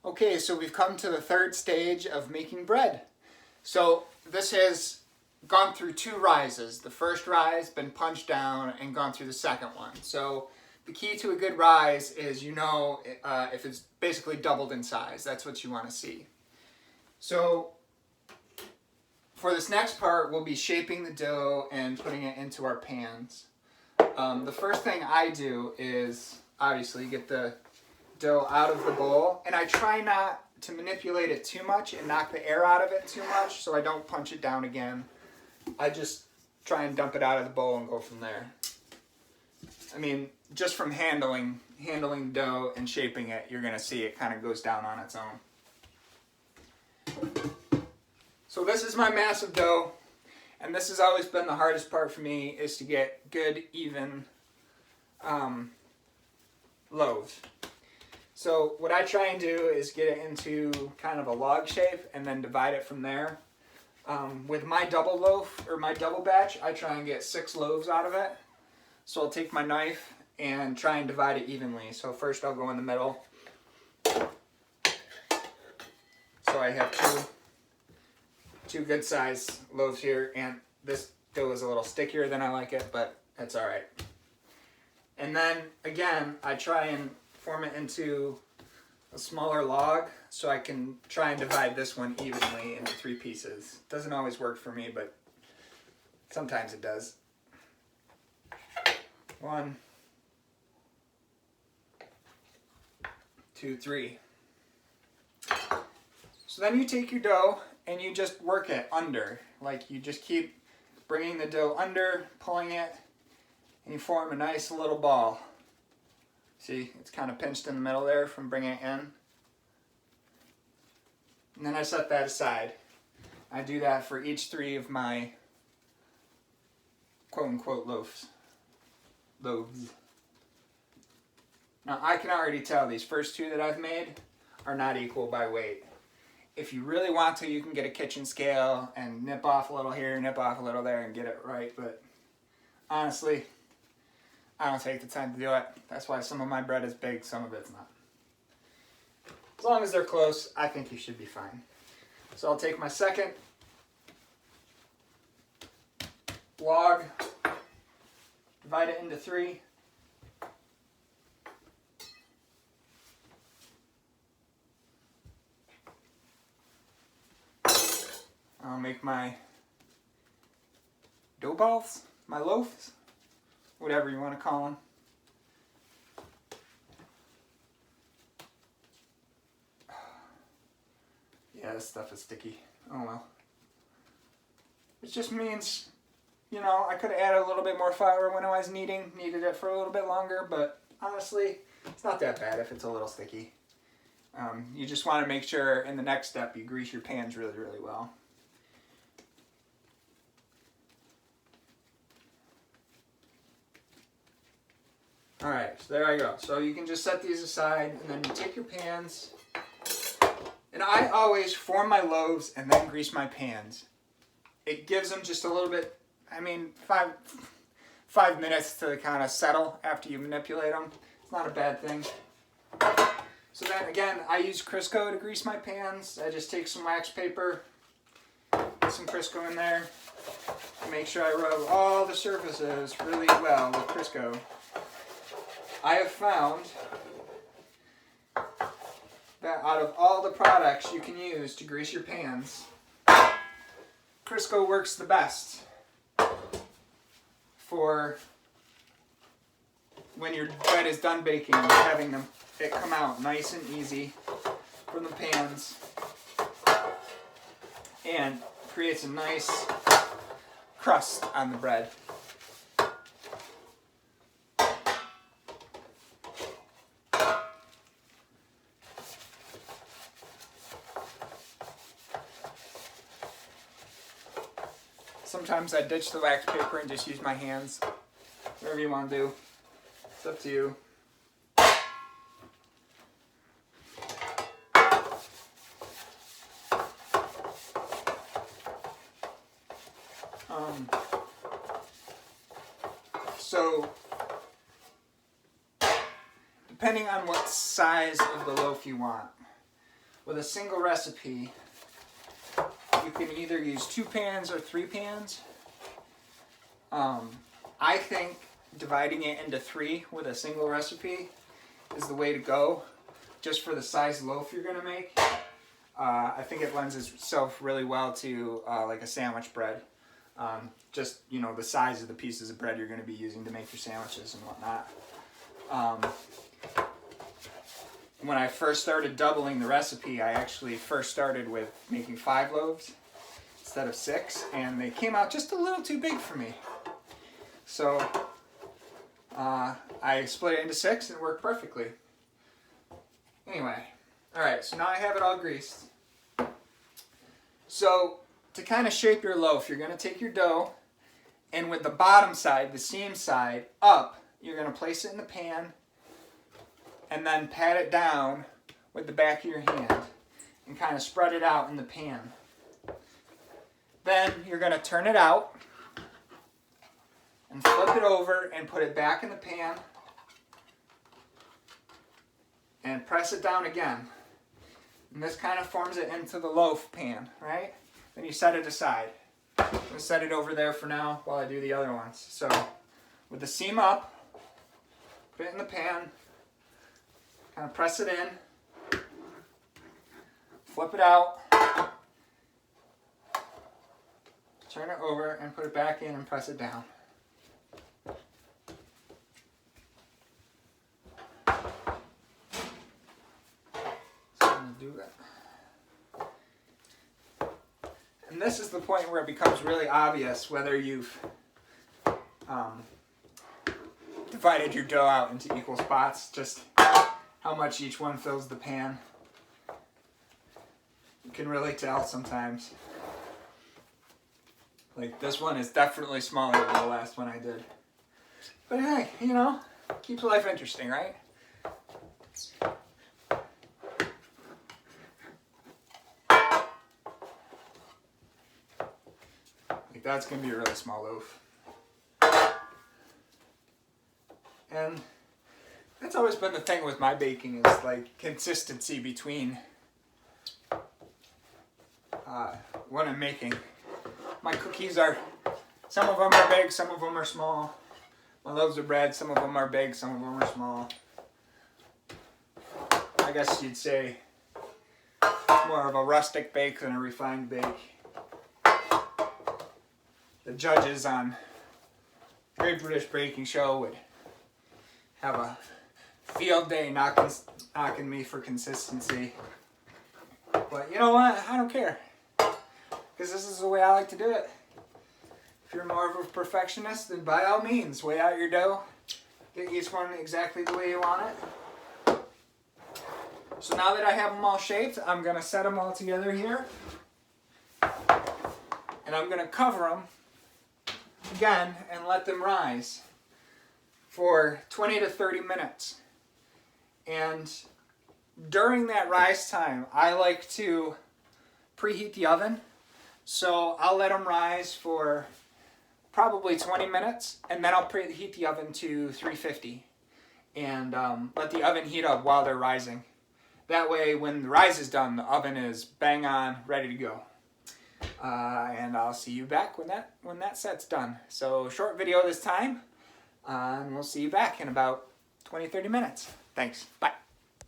Okay, so we've come to the third stage of making bread. So this has gone through two rises. The first rise been punched down and gone through the second one. So the key to a good rise is if it's basically doubled in size. That's what you want to see. So for this next part, we'll be shaping the dough and putting it into our pans. The first thing I do is obviously get the dough out of the bowl, and I try not to manipulate it too much and knock the air out of it too much so I don't punch it down again. I just try and dump it out of the bowl and go from there. I mean, just from handling dough and shaping it, you're going to see it kind of goes down on its own. So this is my massive dough, and this has always been the hardest part for me, is to get good, even loaves. So what I try and do is get it into kind of a log shape and then divide it from there. With my double loaf, or my double batch, I try and get 6 loaves out of it. So I'll take my knife and try and divide it evenly. So first I'll go in the middle. So I have two good size loaves here, and this dough is a little stickier than I like it, but that's all right. And then again, I try and form it into a smaller log so I can try and divide this one evenly into 3 pieces. Doesn't always work for me, but sometimes it does. 1, 2, 3. So then you take your dough and you just work it under. Like, you just keep bringing the dough under, pulling it, and you form a nice little ball. See, it's kind of pinched in the middle there from bringing it in. And then I set that aside. I do that for each 3 of my quote-unquote loaves. Now I can already tell these first 2 that I've made are not equal by weight. If you really want to, you can get a kitchen scale and nip off a little here, nip off a little there, and get it right. But honestly, I don't take the time to do it. That's why some of my bread is big, some of it's not. As long as they're close, I think you should be fine. So I'll take my second log, divide it into 3. I'll make my dough balls, my loaves, whatever you want to call them. Yeah, this stuff is sticky. Oh well. It just means, I could have added a little bit more flour when I was needed it for a little bit longer, but honestly, it's not that bad if it's a little sticky. You just want to make sure in the next step you grease your pans really, really well. Alright, so there I go. So you can just set these aside, and then you take your pans. And I always form my loaves and then grease my pans. It gives them just a little bit, 5 minutes to kind of settle after you manipulate them. It's not a bad thing. So then again, I use Crisco to grease my pans. I just take some wax paper, put some Crisco in there, make sure I rub all the surfaces really well with Crisco. I have found that out of all the products you can use to grease your pans, Crisco works the best for when your bread is done baking, having it come out nice and easy from the pans, and creates a nice crust on the bread. Sometimes I ditch the wax paper and just use my hands. Whatever you want to do. It's up to you. So, depending on what size of the loaf you want, with a single recipe, you can either use 2 pans or 3 pans. I think dividing it into 3 with a single recipe is the way to go, just for the size loaf you're going to make. I think it lends itself really well to like a sandwich bread. Just, you know, the size of the pieces of bread you're going to be using to make your sandwiches and whatnot. When I first started doubling the recipe, I actually first started with making 5 loaves instead of 6, and they came out just a little too big for me. So I split it into 6 and it worked perfectly. Anyway, alright, so now I have it all greased. So to kind of shape your loaf, you're going to take your dough, and with the bottom side, the seam side, up, you're going to place it in the pan, and then pat it down with the back of your hand, and kind of spread it out in the pan. Then you're going to turn it out, and flip it over, and put it back in the pan, and press it down again. And this kind of forms it into the loaf pan, right? Then you set it aside. I'm going to set it over there for now while I do the other ones. So, with the seam up, put it in the pan, kind of press it in, flip it out, turn it over, and put it back in and press it down. Do that. And this is the point where it becomes really obvious whether you've divided your dough out into equal spots, just how much each one fills the pan. You can really tell sometimes. Like, this one is definitely smaller than the last one I did. But hey, you know, keeps life interesting, right? That's going to be a really small loaf. And that's always been the thing with my baking, is like consistency between what I'm making. My cookies are, some of them are big, some of them are small. My loaves of bread, some of them are big, some of them are small. I guess you'd say it's more of a rustic bake than a refined bake. The judges on Great British Baking Show would have a field day knocking me for consistency. But you know what? I don't care. Because this is the way I like to do it. If you're more of a perfectionist, then by all means, weigh out your dough. Get each one exactly the way you want it. So now that I have them all shaped, I'm going to set them all together here. And I'm going to cover them again and let them rise for 20 to 30 minutes. And during that rise time, I like to preheat the oven. So I'll let them rise for probably 20 minutes, and then I'll preheat the oven to 350 and let the oven heat up while they're rising. That way, when the rise is done, the oven is bang on, ready to go. And I'll see you back when that set's done. So short video this time, and we'll see you back in about 20-30 minutes. Thanks. Bye.